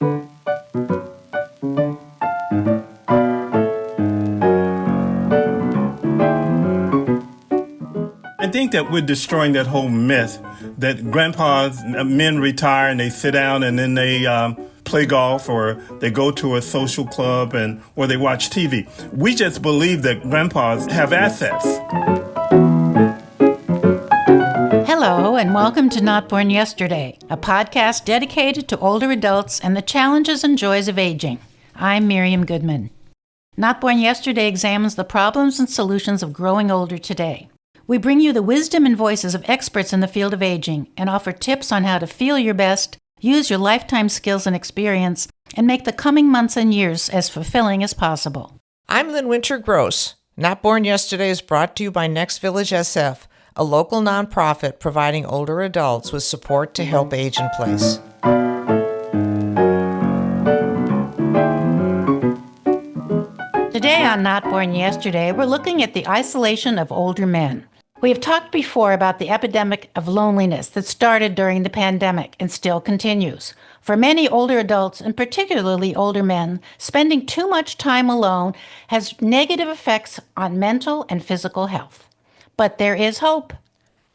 I think that we're destroying that whole myth that grandpas, men retire and they sit down and then they play golf or they go to a social club or they watch TV. We just believe that grandpas have assets. Hello, and welcome to Not Born Yesterday, a podcast dedicated to older adults and the challenges and joys of aging. I'm Miriam Goodman. Not Born Yesterday examines the problems and solutions of growing older today. We bring you the wisdom and voices of experts in the field of aging and offer tips on how to feel your best, use your lifetime skills and experience, and make the coming months and years as fulfilling as possible. I'm Lynn Winter-Gross. Not Born Yesterday is brought to you by Next Village SF, a local nonprofit providing older adults with support to help age in place. Today on Not Born Yesterday, we're looking at the isolation of older men. We have talked before about the epidemic of loneliness that started during the pandemic and still continues. For many older adults, and particularly older men, spending too much time alone has negative effects on mental and physical health. But there is hope.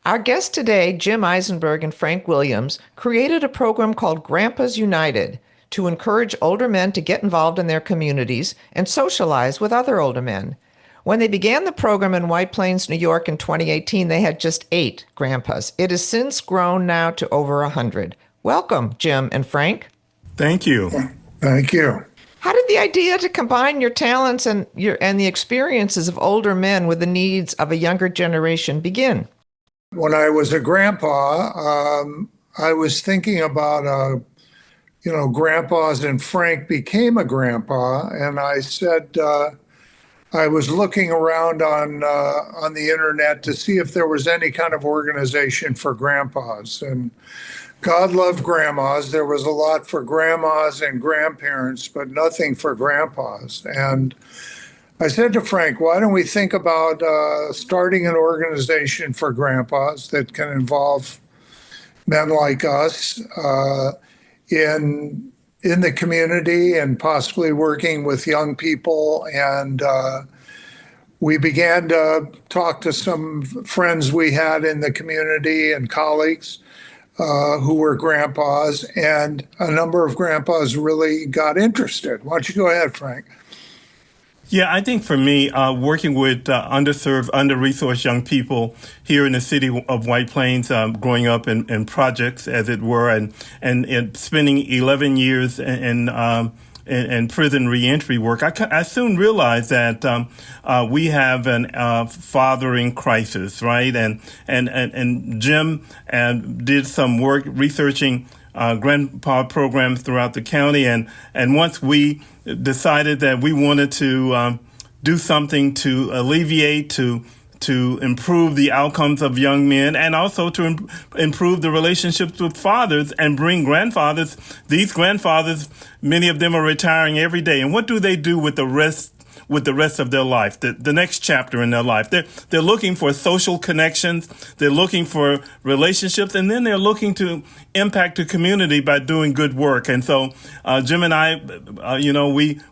Our guests today, Jim Eisenberg and Frank Williams, created a program called Grandpas United to encourage older men to get involved in their communities and socialize with other older men. When they began the program in White Plains, New York in 2018, they had just 8 grandpas. It has since grown now to over 100. Welcome, Jim and Frank. Thank you. Thank you. How did the idea to combine your talents and the experiences of older men with the needs of a younger generation begin? When I was a grandpa, I was thinking about, grandpas, and Frank became a grandpa, and I said, I was looking around on the internet to see if there was any kind of organization for grandpas. And God loved grandmas. There was a lot for grandmas and grandparents, but nothing for grandpas. And I said to Frank, why don't we think about starting an organization for grandpas that can involve men like us in the community and possibly working with young people. And we began to talk to some friends we had in the community and colleagues who were grandpas, and a number of grandpas really got interested. Why don't you go ahead, Frank? Yeah, I think for me, working with underserved, under-resourced young people here in the city of White Plains, growing up in projects, as it were, and spending 11 years in prison reentry work, I soon realized that we have an fathering crisis, right? And Jim did some work researching grandpa programs throughout the county, and once we decided that we wanted to do something to alleviate, to improve the outcomes of young men, and also to improve the relationships with fathers and bring grandfathers. These grandfathers, many of them are retiring every day, and what do they do with the rest of their life, the next chapter in their life? They're looking for social connections, they're looking for relationships, and then they're looking to impact the community by doing good work. And so Jim and I,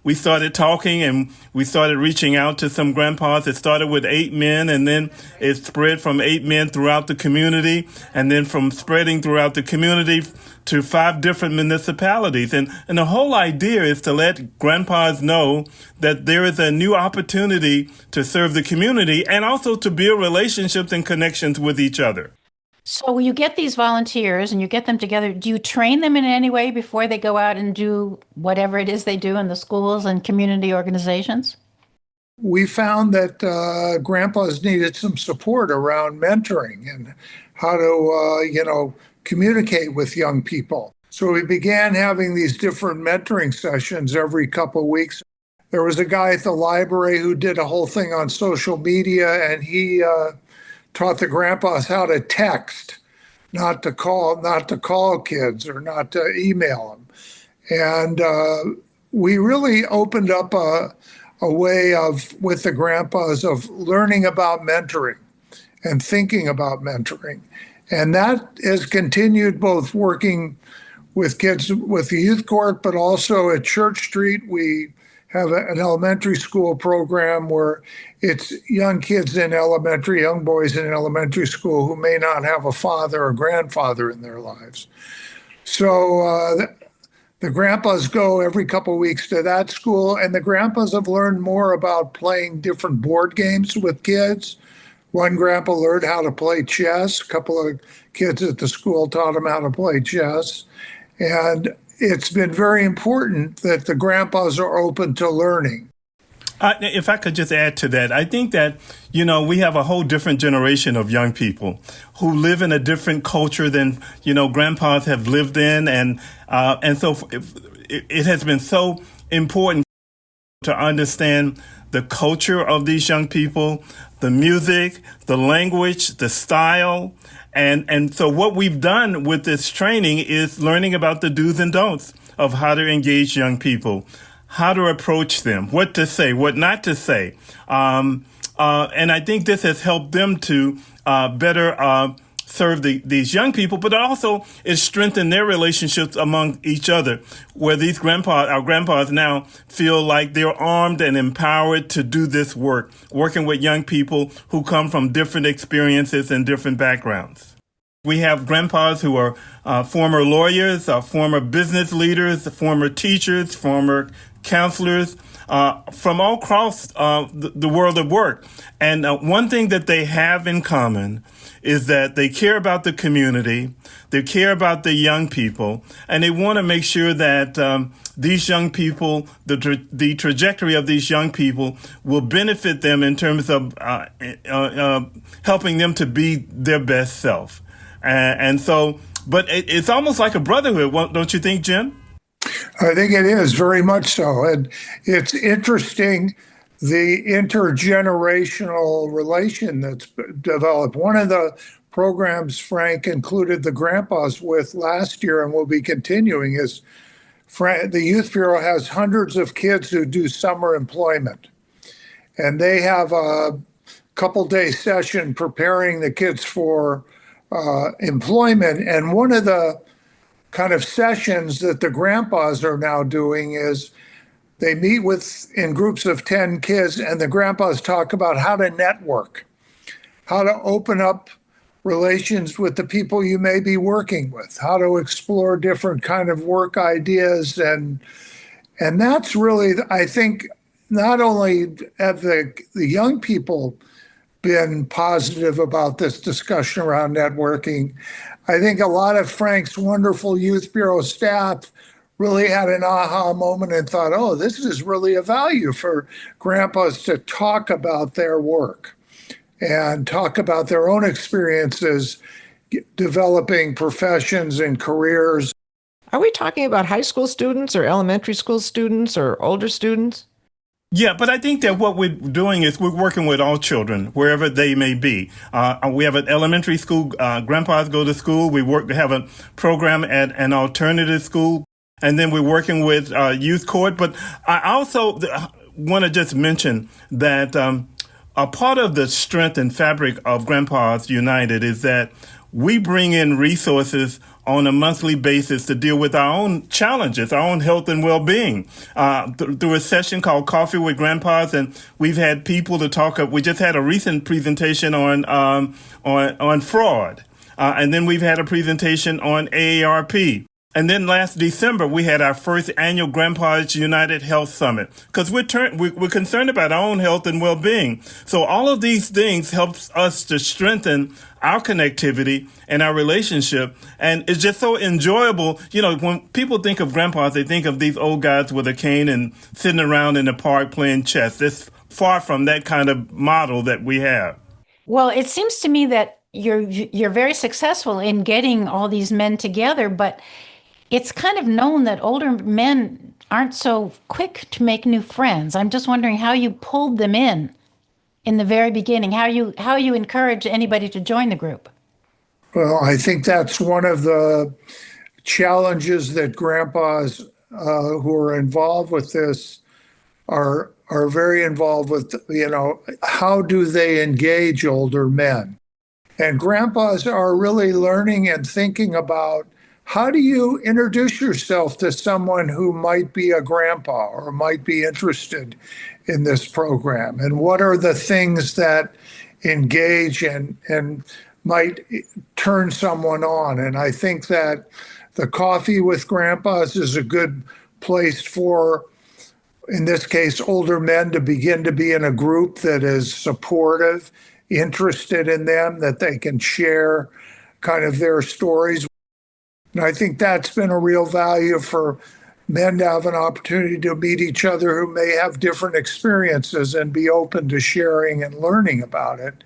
we started talking and we started reaching out to some grandpas. It started with 8 men, and then it spread from 8 men throughout the community, and then from spreading throughout the community to 5 different municipalities. And the whole idea is to let grandpas know that there is a new opportunity to serve the community and also to build relationships and connections with each other. So when you get these volunteers and you get them together, do you train them in any way before they go out and do whatever it is they do in the schools and community organizations? We found that grandpas needed some support around mentoring and how to, communicate with young people. So we began having these different mentoring sessions every couple of weeks. There was a guy at the library who did a whole thing on social media, and he taught the grandpas how to text, not to call kids or not to email them. And we really opened up a way with the grandpas of learning about mentoring and thinking about mentoring. And that has continued both working with kids with the youth court, but also at Church Street, we have an elementary school program where it's young kids in elementary, young boys in elementary school who may not have a father or grandfather in their lives. So the grandpas go every couple of weeks to that school, and the grandpas have learned more about playing different board games with kids. One grandpa learned how to play chess. A couple of kids at the school taught him how to play chess. And it's been very important that the grandpas are open to learning. If I could just add to that, I think that, we have a whole different generation of young people who live in a different culture than, grandpas have lived in. And so it has been so important to understand the culture of these young people, the music, the language, the style. And so what we've done with this training is learning about the do's and don'ts of how to engage young people, how to approach them, what to say, what not to say. And I think this has helped them to better serve these young people, but also it strengthened their relationships among each other, where our grandpas now feel like they're armed and empowered to do this work, working with young people who come from different experiences and different backgrounds. We have grandpas who are former lawyers, former business leaders, former teachers, former counselors, from all across the world of work. And one thing that they have in common is that they care about the community, they care about the young people, and they want to make sure that these young people, the trajectory of these young people will benefit them in terms of helping them to be their best self. And so, but it's almost like a brotherhood, don't you think, Jim? I think it is very much so. And it's interesting, the intergenerational relation that's developed. One of the programs Frank included the grandpas with last year and will be continuing is the Youth Bureau has hundreds of kids who do summer employment. And they have a couple-day session preparing the kids for employment. And one of the kind of sessions that the grandpas are now doing is they meet in groups of 10 kids, and the grandpas talk about how to network, how to open up relations with the people you may be working with, how to explore different kind of work ideas. And that's really, I think, not only have the young people been positive about this discussion around networking, I think a lot of Frank's wonderful Youth Bureau staff really had an aha moment and thought, oh, this is really a value for grandpas to talk about their work and talk about their own experiences developing professions and careers. Are we talking about high school students or elementary school students or older students? Yeah, but I think that what we're doing is we're working with all children, wherever they may be. We have an elementary school. Grandpas go to school. We have a program at an alternative school. And then we're working with youth court. But I also want to just mention that a part of the strength and fabric of Grandpas United is that we bring in resources on a monthly basis to deal with our own challenges, our own health and well-being, through a session called Coffee with Grandpas. And we've had people to talk. We just had a recent presentation on fraud. And then we've had a presentation on AARP. And then last December, we had our first annual Grandpas United Health Summit, because we're concerned about our own health and well-being. So all of these things helps us to strengthen our connectivity and our relationship. And it's just so enjoyable. When people think of grandpas, they think of these old guys with a cane and sitting around in the park playing chess. It's far from that kind of model that we have. Well, it seems to me that you're very successful in getting all these men together, but it's kind of known that older men aren't so quick to make new friends. I'm just wondering how you pulled them in the very beginning, how you encourage anybody to join the group. Well, I think that's one of the challenges that grandpas who are involved with this are very involved with, how do they engage older men? And grandpas are really learning and thinking about how do you introduce yourself to someone who might be a grandpa or might be interested in this program? And what are the things that engage and might turn someone on? And I think that the Coffee with Grandpas is a good place for, in this case, older men to begin to be in a group that is supportive, interested in them, that they can share kind of their stories. And I think that's been a real value for men to have an opportunity to meet each other who may have different experiences and be open to sharing and learning about it.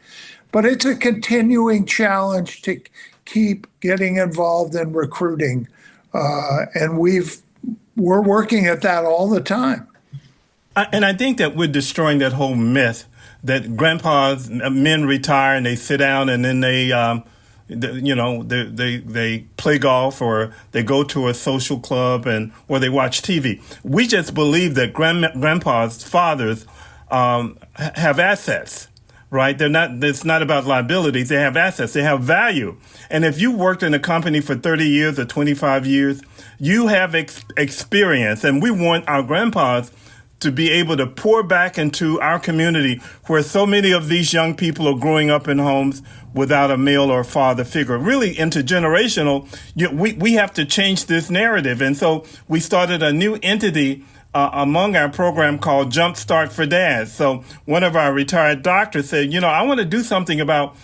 But it's a continuing challenge to keep getting involved in recruiting. And we're working at that all the time. And I think that we're destroying that whole myth that grandpas, men retire and they sit down and then they play golf or they go to a social club or they watch TV. We just believe that grandpas, fathers, have assets, right? It's not about liabilities. They have assets. They have value. And if you worked in a company for 30 years or 25 years, you have experience. And we want our grandpas to be able to pour back into our community where so many of these young people are growing up in homes without a male or father figure. Really intergenerational, we have to change this narrative. And so we started a new entity among our program called Jumpstart for Dads. So one of our retired doctors said, I want to do something about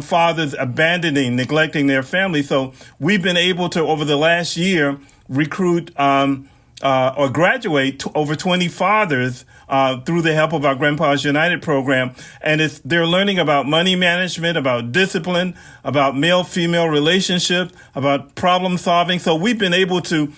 fathers abandoning, neglecting their family. So we've been able to, over the last year, recruit or graduate over 20 fathers through the help of our Grandpas United program. And they're learning about money management, about discipline, about male-female relationships, about problem solving. So we've been able to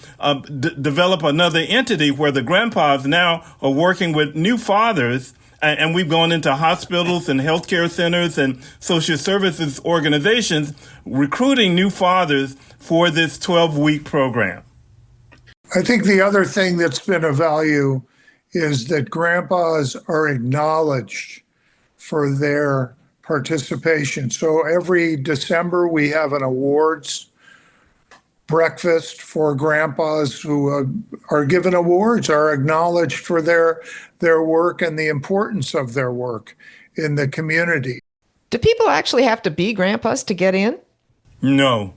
develop another entity where the grandpas now are working with new fathers. And we've gone into hospitals and healthcare centers and social services organizations recruiting new fathers for this 12-week program. I think the other thing that's been of value is that grandpas are acknowledged for their participation. So every December we have an awards breakfast for grandpas who are given awards, are acknowledged for their work and the importance of their work in the community. Do people actually have to be grandpas to get in? No.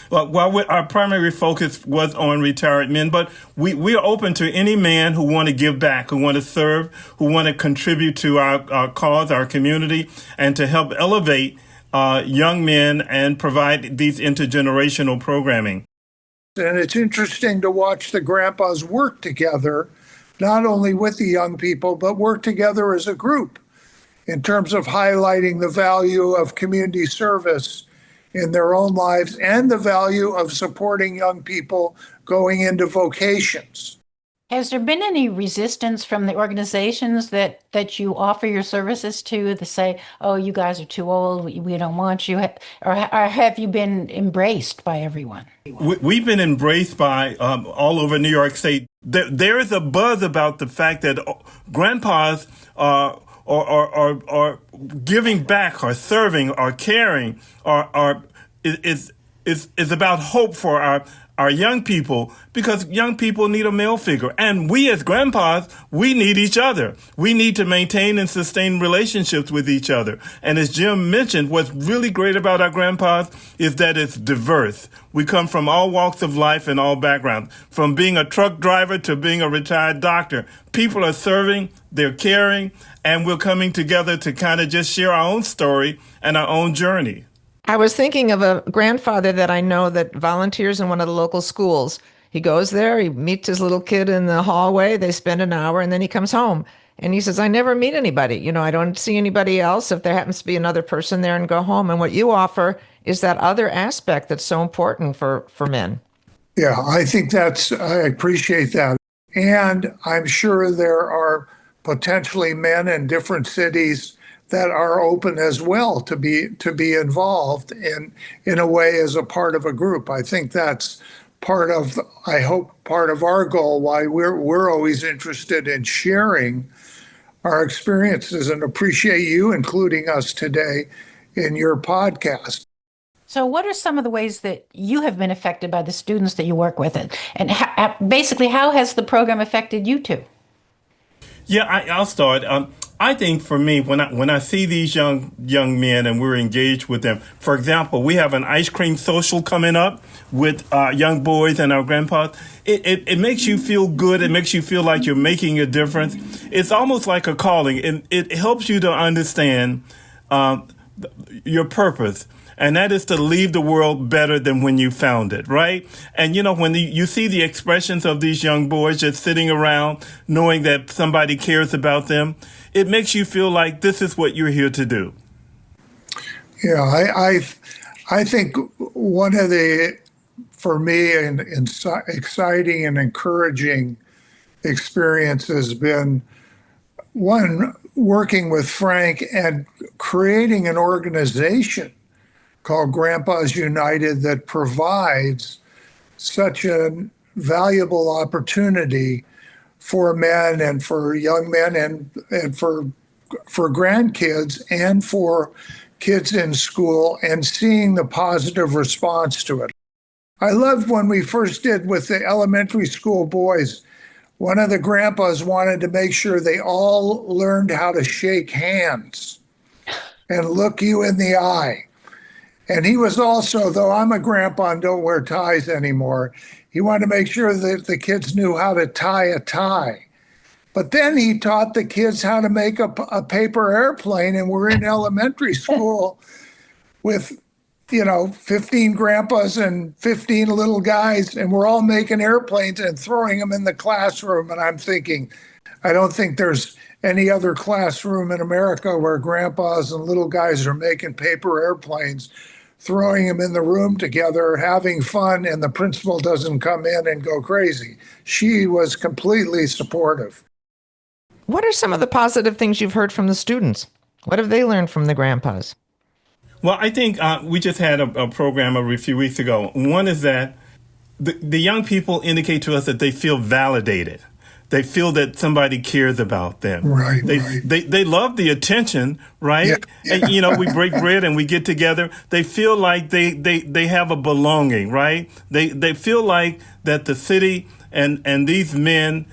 Well, our primary focus was on retired men, but we are open to any man who want to give back, who want to serve, who want to contribute to our cause, our community, and to help elevate young men and provide these intergenerational programming. And it's interesting to watch the grandpas work together, not only with the young people, but work together as a group in terms of highlighting the value of community service in their own lives and the value of supporting young people going into vocations. Has there been any resistance from the organizations that you offer your services to that say, oh, you guys are too old, we don't want you, or have you been embraced by everyone? We've been embraced by all over New York State. There is a buzz about the fact that grandpas are giving back or serving or caring is about hope for our young people, because young people need a male figure. And we as grandpas, we need each other. We need to maintain and sustain relationships with each other. And as Jim mentioned, what's really great about our grandpas is that it's diverse. We come from all walks of life and all backgrounds, from being a truck driver to being a retired doctor. People are serving, they're caring, and we're coming together to kind of just share our own story and our own journey. I was thinking of a grandfather that I know that volunteers in one of the local schools. He goes there, he meets his little kid in the hallway, they spend an hour, and then he comes home. And he says, I never meet anybody. I don't see anybody else if there happens to be another person there, and go home. And what you offer is that other aspect that's so important for men. Yeah, I appreciate that. And I'm sure there are potentially men in different cities that are open as well to be involved in a way as a part of a group. I think that's part of our goal, why we're always interested in sharing our experiences, and appreciate you including us today in your podcast. So, what are some of the ways that you have been affected by the students that you work with? And basically, how has the program affected you two? Yeah, I'll start. I think for me, when I see these young men and we're engaged with them, for example, we have an ice cream social coming up with young boys and our grandpas. It makes you feel good. It makes you feel like you're making a difference. It's almost like a calling, and it helps you to understand your purpose. And that is to leave the world better than when you found it, right? And when you see the expressions of these young boys just sitting around, knowing that somebody cares about them, it makes you feel like this is what you're here to do. Yeah, I think one of the, for me, exciting and encouraging experience has been one, working with Frank and creating an organization called Grandpas United that provides such a valuable opportunity for men and for young men and for grandkids and for kids in school, and seeing the positive response to it. I loved when we first did with the elementary school boys. One of the grandpas wanted to make sure they all learned how to shake hands and look you in the eye. And he was also, though I'm a grandpa and don't wear ties anymore, he wanted to make sure that the kids knew how to tie a tie. But then he taught the kids how to make a paper airplane, and we're in elementary school with 15 grandpas and 15 little guys, and we're all making airplanes and throwing them in the classroom. And I'm thinking, I don't think there's any other classroom in America where grandpas and little guys are making paper airplanes, throwing them in the room together, having fun, and the principal doesn't come in and go crazy. She was completely supportive. What are some of the positive things you've heard from the students? What have they learned from the grandpas? Well, I think we just had a program a few weeks ago. One is that the young people indicate to us that they feel validated. They feel that somebody cares about them. Right. They love the attention, right? Yeah. And, we break bread and we get together. They feel like they have a belonging, right? They feel like that the city and these men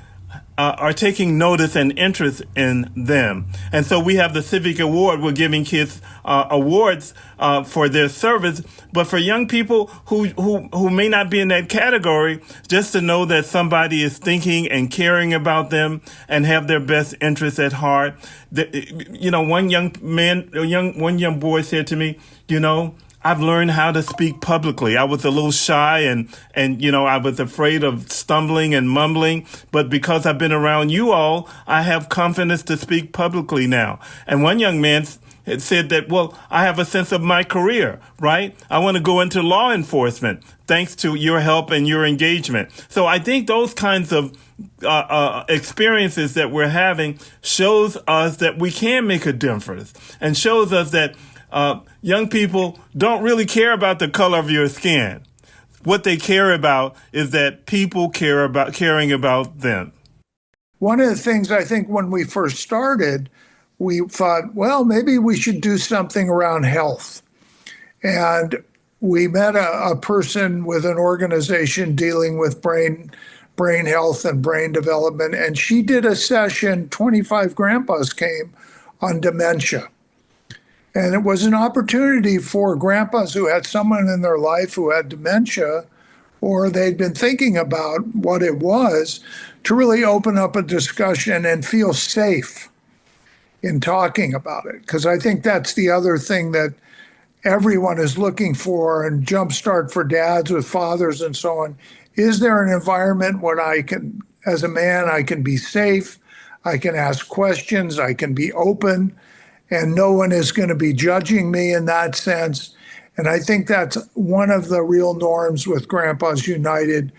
are taking notice and interest in them. And so we have the Civic Award. We're giving kids awards for their service. But for young people who may not be in that category, just to know that somebody is thinking and caring about them and have their best interests at heart. One young boy said to me, I've learned how to speak publicly. I was a little shy and I was afraid of stumbling and mumbling, but because I've been around you all, I have confidence to speak publicly now. And one young man had said that, well, I have a sense of my career, right? I want to go into law enforcement thanks to your help and your engagement. So I think those kinds of experiences that we're having shows us that we can make a difference and shows us that young people don't really care about the color of your skin. What they care about is that people caring about them. One of the things I think when we first started, we thought, well, maybe we should do something around health. And we met a person with an organization dealing with brain health and brain development. And she did a session, 25 grandpas came, on dementia. And it was an opportunity for grandpas who had someone in their life who had dementia, or they'd been thinking about what it was, to really open up a discussion and feel safe in talking about it. Because I think that's the other thing that everyone is looking for, and Jumpstart for dads with fathers and so on. Is there an environment where I can, as a man, I can be safe, I can ask questions, I can be open, and no one is going to be judging me in that sense. And I think that's one of the real norms with Grandpas United,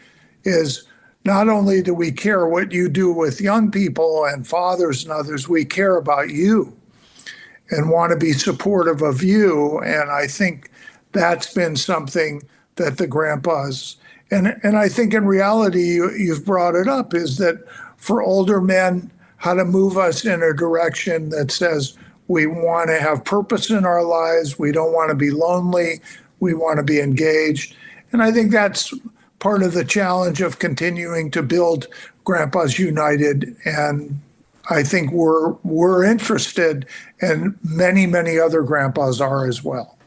is not only do we care what you do with young people and fathers and others, we care about you and want to be supportive of you. And I think that's been something that the grandpas, and I think in reality, you've brought it up, is that for older men, how to move us in a direction that says, we want to have purpose in our lives. We don't want to be lonely. We want to be engaged. And I think that's part of the challenge of continuing to build Grandpas United. And I think we're interested, and many other grandpas are as well.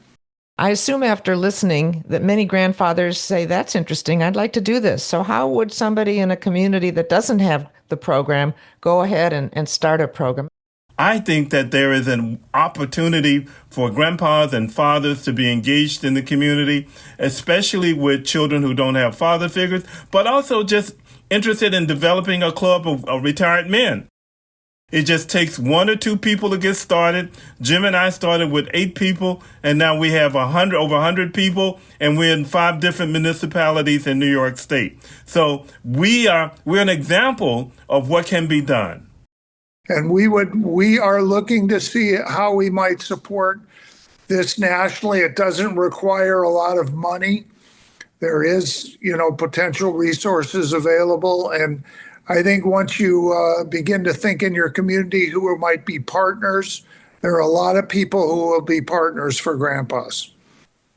I assume after listening that many grandfathers say, that's interesting, I'd like to do this. So how would somebody in a community that doesn't have the program go ahead and start a program? I think that there is an opportunity for grandpas and fathers to be engaged in the community, especially with children who don't have father figures, but also just interested in developing a club of retired men. It just takes 1 or 2 people to get started. Jim and I started with 8 people, and now we have over 100 people, and we're in 5 different municipalities in New York State. So we're an example of what can be done. And we are looking to see how we might support this nationally. It doesn't require a lot of money. There is, potential resources available. And I think once you begin to think in your community who might be partners, there are a lot of people who will be partners for grandpas.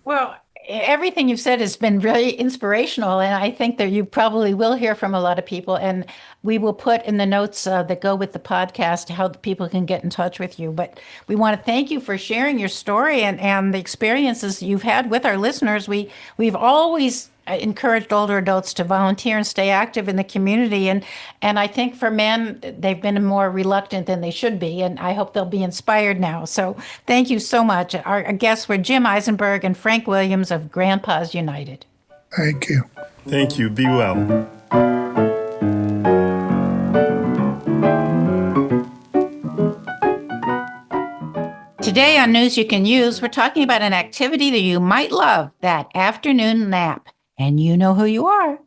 Well, everything you've said has been really inspirational, and I think that you probably will hear from a lot of people. And we will put in the notes that go with the podcast how the people can get in touch with you. But we want to thank you for sharing your story and the experiences you've had with our listeners. We've always encouraged older adults to volunteer and stay active in the community. And I think for men, they've been more reluctant than they should be. And I hope they'll be inspired now. So thank you so much. Our guests were Jim Eisenberg and Frank Williams of Grandpas United. Thank you. Thank you. Be well. Today on News You Can Use, we're talking about an activity that you might love, that afternoon nap. And you know who you are.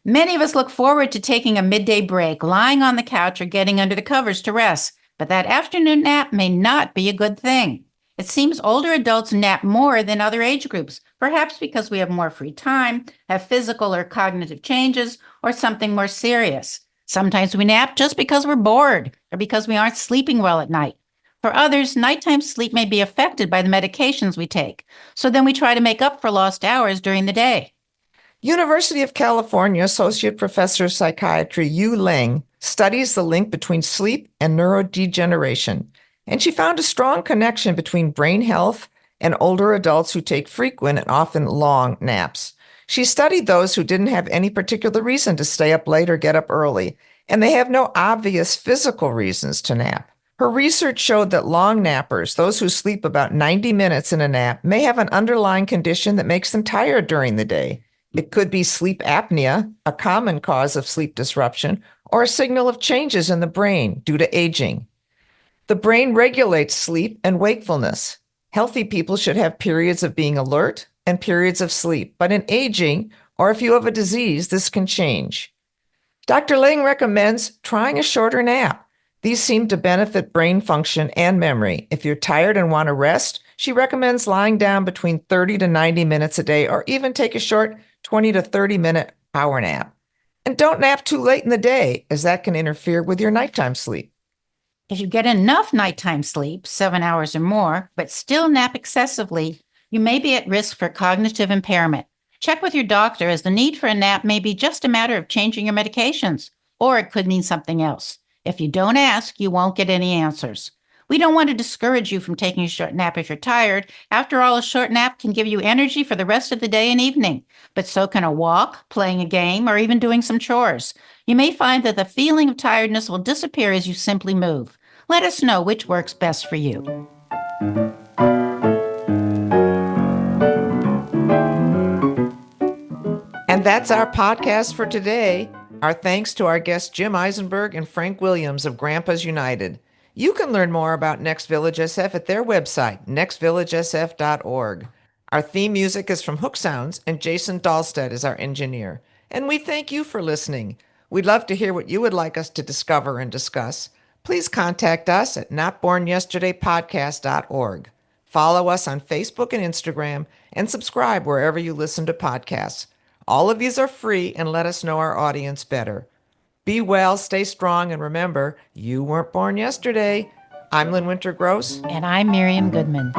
Many of us look forward to taking a midday break, lying on the couch or getting under the covers to rest. But that afternoon nap may not be a good thing. It seems older adults nap more than other age groups, perhaps because we have more free time, have physical or cognitive changes, or something more serious. Sometimes we nap just because we're bored or because we aren't sleeping well at night. For others, nighttime sleep may be affected by the medications we take, so then we try to make up for lost hours during the day. University of California Associate Professor of Psychiatry Yu Leng studies the link between sleep and neurodegeneration, and she found a strong connection between brain health and older adults who take frequent and often long naps. She studied those who didn't have any particular reason to stay up late or get up early, and they have no obvious physical reasons to nap. Her research showed that long nappers, those who sleep about 90 minutes in a nap, may have an underlying condition that makes them tired during the day. It could be sleep apnea, a common cause of sleep disruption, or a signal of changes in the brain due to aging. The brain regulates sleep and wakefulness. Healthy people should have periods of being alert and periods of sleep, but in aging, or if you have a disease, this can change. Dr. Lang recommends trying a shorter nap. These seem to benefit brain function and memory. If you're tired and want to rest, she recommends lying down between 30 to 90 minutes a day, or even take a short 20 to 30-minute power nap. And don't nap too late in the day, as that can interfere with your nighttime sleep. If you get enough nighttime sleep, 7 hours or more, but still nap excessively, you may be at risk for cognitive impairment. Check with your doctor, as the need for a nap may be just a matter of changing your medications, or it could mean something else. If you don't ask, you won't get any answers. We don't want to discourage you from taking a short nap if you're tired. After all, a short nap can give you energy for the rest of the day and evening. But so can a walk, playing a game, or even doing some chores. You may find that the feeling of tiredness will disappear as you simply move. Let us know which works best for you. And that's our podcast for today. Our thanks to our guests Jim Eisenberg and Frank Williams of Grandpas United. You can learn more about Next Village SF at their website, nextvillagesf.org. Our theme music is from Hook Sounds, and Jason Dahlstedt is our engineer. And we thank you for listening. We'd love to hear what you would like us to discover and discuss. Please contact us at notbornyesterdaypodcast.org. Follow us on Facebook and Instagram, and subscribe wherever you listen to podcasts. All of these are free and let us know our audience better. Be well, stay strong, and remember, you weren't born yesterday. I'm Lynn Winter Gross. And I'm Miriam Goodman.